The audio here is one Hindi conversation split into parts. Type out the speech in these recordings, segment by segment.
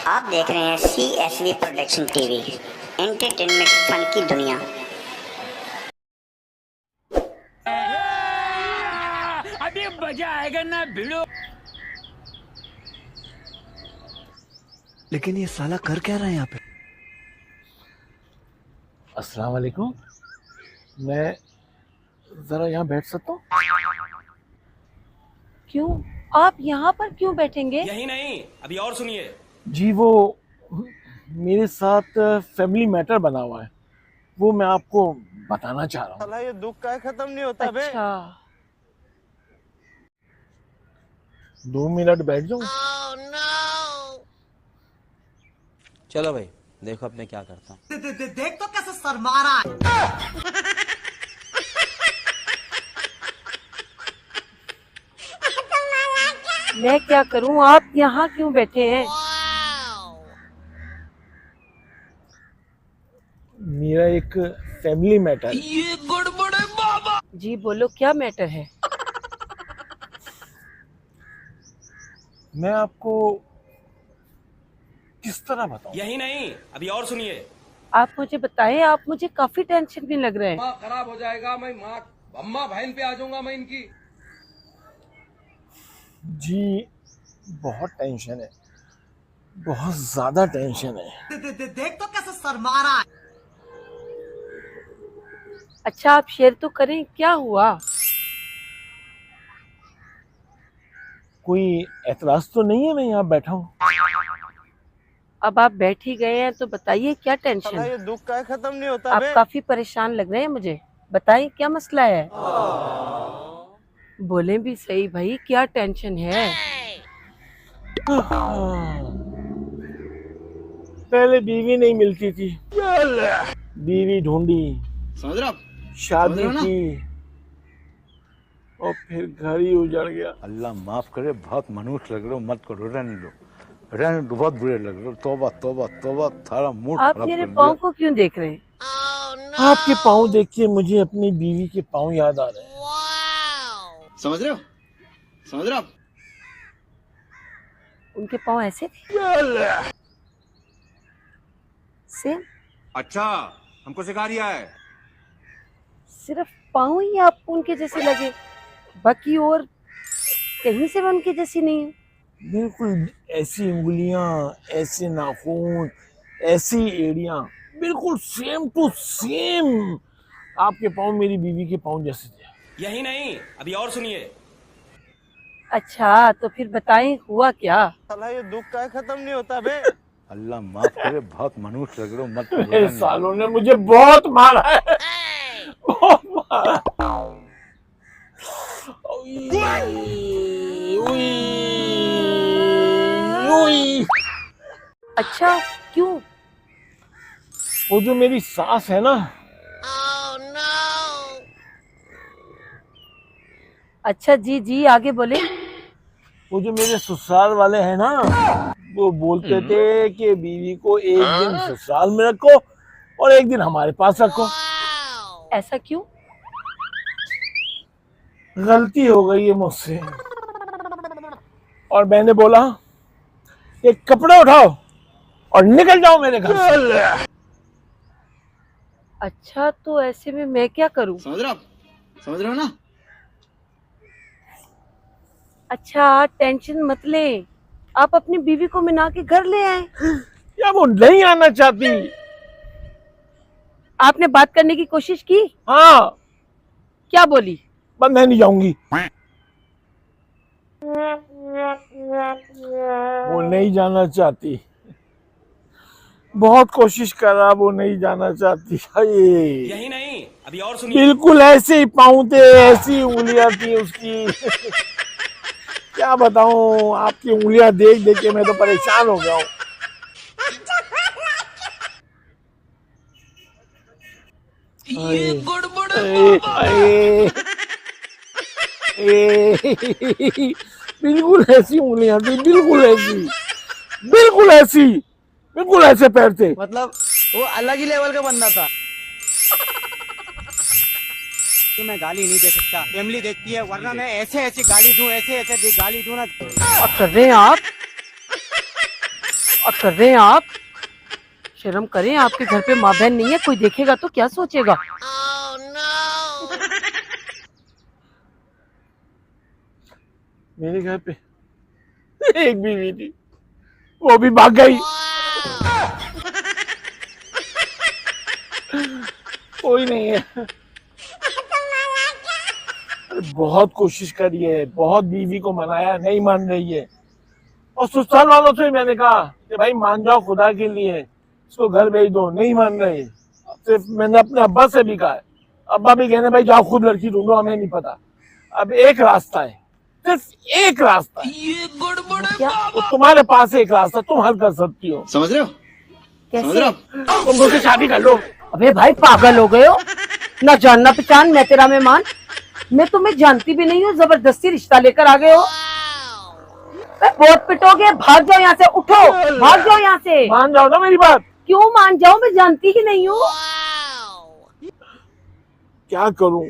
आप देख रहे हैं CSV production TV, entertainment fun की दुनिया। अभी मजा आएगा ना भिड़ो। लेकिन ये साला कर क्या रहा है यहाँ पे? अस्सलाम वालेकुम, मैं जरा यहाँ बैठ सकता हूँ? क्यों? आप यहाँ पर क्यों बैठेंगे? यही नहीं, अभी और सुनिए। जी वो मेरे साथ फैमिली मैटर बना हुआ है, वो मैं आपको बताना चाह रहा हूँ। साला ये दुख का खत्म नहीं होता बे। अच्छा, 2 मिनट बैठ जाऊँ? चलो भाई, देखो अब मैं क्या करता हूँ। देख तो कैसे शर्मा रहा है। मैं क्या करूँ? आप यहाँ क्यों बैठे हैं? मेरा एक फैमिली मैटर है। ये गड़बड़ है बाबा। जी बोलो, क्या मैटर है? मैं आपको किस तरह बताऊँ? यही नहीं, अभी और सुनिए। आप मुझे बताएं, आप मुझे काफी टेंशन में लग रहे हैं। माँ खराब हो जाएगा, मैं माँ अम्मा बहन पे आ जाऊंगा मैं इनकी। जी बहुत टेंशन है, बहुत ज्यादा टेंशन है। देख तो कैसे शर्मा रहा है। अच्छा, आप शेयर तो करें, क्या हुआ? कोई एतराज तो नहीं है मैं यहाँ बैठा हूँ? अब आप बैठ ही गए हैं तो बताइए, क्या साला टेंशन? ये दुख का खत्म नहीं होता आप बे। काफी परेशान लग रहे हैं मुझे। बताइए, क्या मसला है? बोले भी सही भाई, क्या टेंशन है? पहले बीवी नहीं मिलती थी, बीवी ढूंढी, समझ रहा शादी की, और फिर घर ही उजड़ गया। अल्लाह माफ करे, बहुत मनुष्य लग रहे हो, मत करो, रहने दो, बहुत बुरे लग रहे हो। तौबा तौबा तौबा, थारा मूड आप खराब मेरे कर पाँव दिया। को क्यों देख रहे हैं? आपके पाँव देख के मुझे अपनी बीवी के पाँव याद आ रहे हैं। समझ रहे हो, समझ रहे हो। उनके पाँव ऐसे थे? सेम? अच्छा, हमको सिखा रिया है। सिर्फ पाँव ही आपको उनके जैसे लगे, बाकी और कहीं से भी उनके जैसी नहीं है। बिल्कुल ऐसी उंगलियां, ऐसे नाखून, ऐसी एड़ियां, बिल्कुल सेम टू सेम आपके पाँव मेरी बीवी के पाँव जैसे थे। यही नहीं, अभी और सुनिए। अच्छा, तो फिर बताएं, हुआ क्या? साला ये दुख का खत्म नहीं होता बे। अल्लाह माफ करे, बहुत मनुष्य लग रहे हो, मत करो, मेरे रहने दो। सालों ने मुझे बहुत मारा है, बहुत मारा। उई, उई, उई। अच्छा, क्यों? वो जो मेरी सास है ना, अच्छा जी जी, आगे बोले। वो जो मेरे ससुराल वाले हैं ना, वो बोलते थे कि बीवी को एक दिन ससुराल में रखो और एक दिन हमारे पास रखो। ऐसा क्यों? गलती हो गई है मुझसे, और मैंने बोला कि कपड़े उठाओ और निकल जाओ मेरे घर से। अच्छा, तो ऐसे में मैं क्या करूं? समझ रहे हो ना। अच्छा, टेंशन मत ले, आप अपनी बीवी को मना के घर ले आए। या वो नहीं आना चाहती? आपने बात करने की कोशिश की? हाँ, क्या बोली? पर मैं नहीं जाऊंगी। वो नहीं जाना चाहती, बहुत कोशिश करा, वो नहीं जाना चाहती। यही नहीं, अभी और सुनिए। बिल्कुल ऐसे ही पाँव थे, ऐसी उंगलियां थी उसकी। क्या बताऊं, आपकी उंगलियां देख देख के मैं तो परेशान हो गया हूँ। ये गड़बड़ है बाबा। बिल्कुल ऐसी उंगलियां थी, बिल्कुल ऐसी, बिल्कुल ऐसी, बिल्कुल ऐसे पैर थे। मतलब वो अलग ही लेवल का बंदा था। तो मैं गाली नहीं दे सकता, फैमिली देखती है, वरना मैं ऐसे ऐसे गाली दूं, ऐसे ऐसे गाली दूं ना। क्या कर रहे हैं आप? और कर रहे हैं आप? शर्म करें, आपके घर पे माँ बहन नहीं है, कोई देखेगा तो क्या सोचेगा? मेरे घर पे एक बीवी थी, वो भी भाग गई। कोई नहीं है। अरे बहुत कोशिश करी है, बहुत बीवी को मनाया, नहीं मान रही है। और ससुराल वालों से मैंने कहा कि भाई मान जाओ, खुदा के लिए इसको घर भेज दो, नहीं मान रहे। सिर्फ मैंने अपने अब्बा से भी कहा है, अब्बा भी कहने भाई जाओ खुद लड़की ढूंढो, हमें नहीं पता। अब एक रास्ता है, सिर्फ एक रास्ता है, ये गड़बड़ है क्या? वो तुम्हारे पास एक रास्ता, तुम हल कर सकती हो। समझ रहे हो? कैसे? तुम मुझसे शादी कर लो। अबे भाई पागल हो गए हो? ना जान ना पहचान, मैं तेरा मेहमान, मैं तुम्हें जानती भी नहीं हूँ, जबरदस्ती रिश्ता लेकर आ गए हो। बहुत पिटोगे, भाग जाओ यहाँ से, उठो, भाग जाओ यहाँ से। मान जाओ ना मेरी बात। क्यों मान जाओ, मैं जानती ही नहीं हूँ। क्या करूं?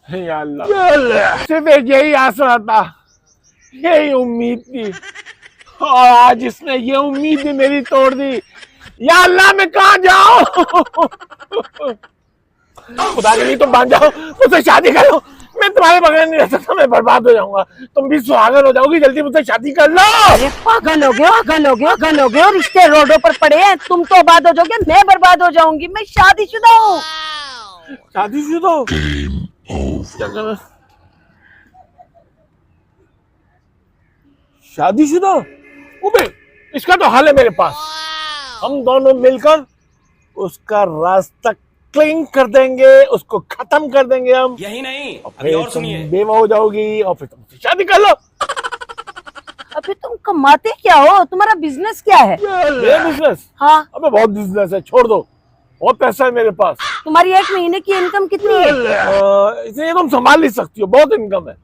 हे अल्लाह, सिर्फ एक यही आसरा था, यही उम्मीद थी, और आज इसने ये उम्मीद भी मेरी तोड़ दी। या अल्लाह, मैं कहाँ जाऊं? खुदा के लिए तुम मान जाओ, मुझसे शादी करो। मैं तुम्हारे बगैर नहीं रह सकता, मैं बर्बाद हो जाऊंगा। तुम भी सुहागन हो जाओगी, जल्दी मुझसे शादी कर लो। अरे पागल हो गए हो, पागल हो गए हो, पागल हो गए हो। रिश्ते रोडों पर पड़े हैं, तुम तो आबाद हो जाओगे, मैं बर्बाद हो जाऊंगी। मैं शादीशुदा हूँ। शादीशुदा हो? क्या करना? शादीशुदा? उबे, इसका तो हल है मेरे पास। हम दोनों मिलकर उसका रास्ता क्लीन कर देंगे, उसको खत्म कर देंगे हम। यही नहीं, और अभी फिर और तुम सुनिए। बेवा हो जाओगी और फिर तुम शादी कर लो। अबे तुम कमाते क्या हो? तुम्हारा बिजनेस क्या है? मेरा बिजनेस? हाँ, अबे बहुत बिजनेस है, छोड़ दो, बहुत पैसा है मेरे पास। तुम्हारी एक महीने की इनकम कितनी है? इसे तुम संभाल नहीं सकती हो, बहुत इनकम है।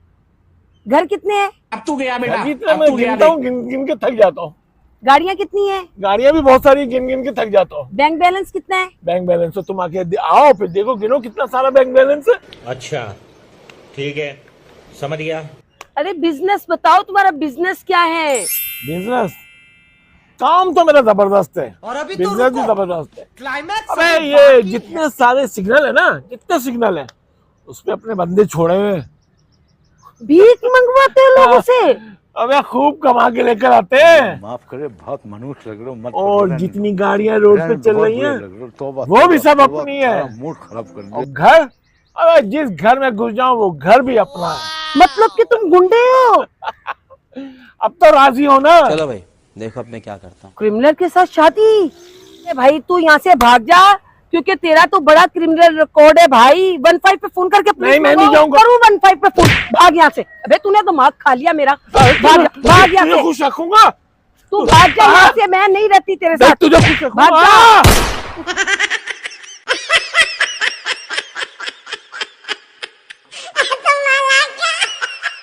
घर कितने हैं? अब तू गया बेटा, अभी इतना मैं गिनता हूँ, गिन गिन के थक जाता हूँ। गाड़ियाँ कितनी हैं? गाड़ियां भी बहुत सारी, गिन गिन के थक जाता हूँ। बैंक बैलेंस कितना है? बैंक बैलेंस तो तुम आके आओ, फिर देखो, गिनो कितना सारा बैंक बैलेंस है। अच्छा ठीक है, समझ गया। अरे बिजनेस बताओ, तुम्हारा बिजनेस क्या है? बिजनेस? काम तो मेरा जबरदस्त है, और अभी तो बिजनेस भी रुको। जबरदस्त है। क्लाइमैक्स अबे ये जितने सारे सिग्नल है ना, जितने सिग्नल है, उस पे अपने बंदे छोड़े हुए हैं। भीख मंगवाते हो लोगों से? अबे खूब कमा के लेकर आते हैं। माफ करे, बहुत मनुष्य लग रहे हो, मत और करो, जितनी गाड़ियां रोड पे चल रही हैं, तौबा, वो भी सब तौबा, अपनी है। तौबा, मूड खराब कर और दिया। घर, अबे जिस घर में घुस जाऊं वो घर भी अपना है। मतलब कि तुम गुंडे हो? अब तो राजी हो ना? चलो भाई, देखो अब मैं क्या करता हूँ। क्रिमिनल के साथ शादी? अरे भाई तू यहाँ से भाग जा, क्योंकि तेरा तो बड़ा क्रिमिनल रिकॉर्ड है भाई। 15 पे फोन करके नहीं, मैं नहीं जाऊंगा। करूँ 15 पे फोन? भाग यहाँ से। अबे तूने दिमाग खा लिया मेरा। भाग यहाँ तुझे से, खुश रखूंगा। तू भाग जा यहाँ से, मैं नहीं रहती तेरे देख, साथ। तुझे खुश भाग जा। रखूंगा।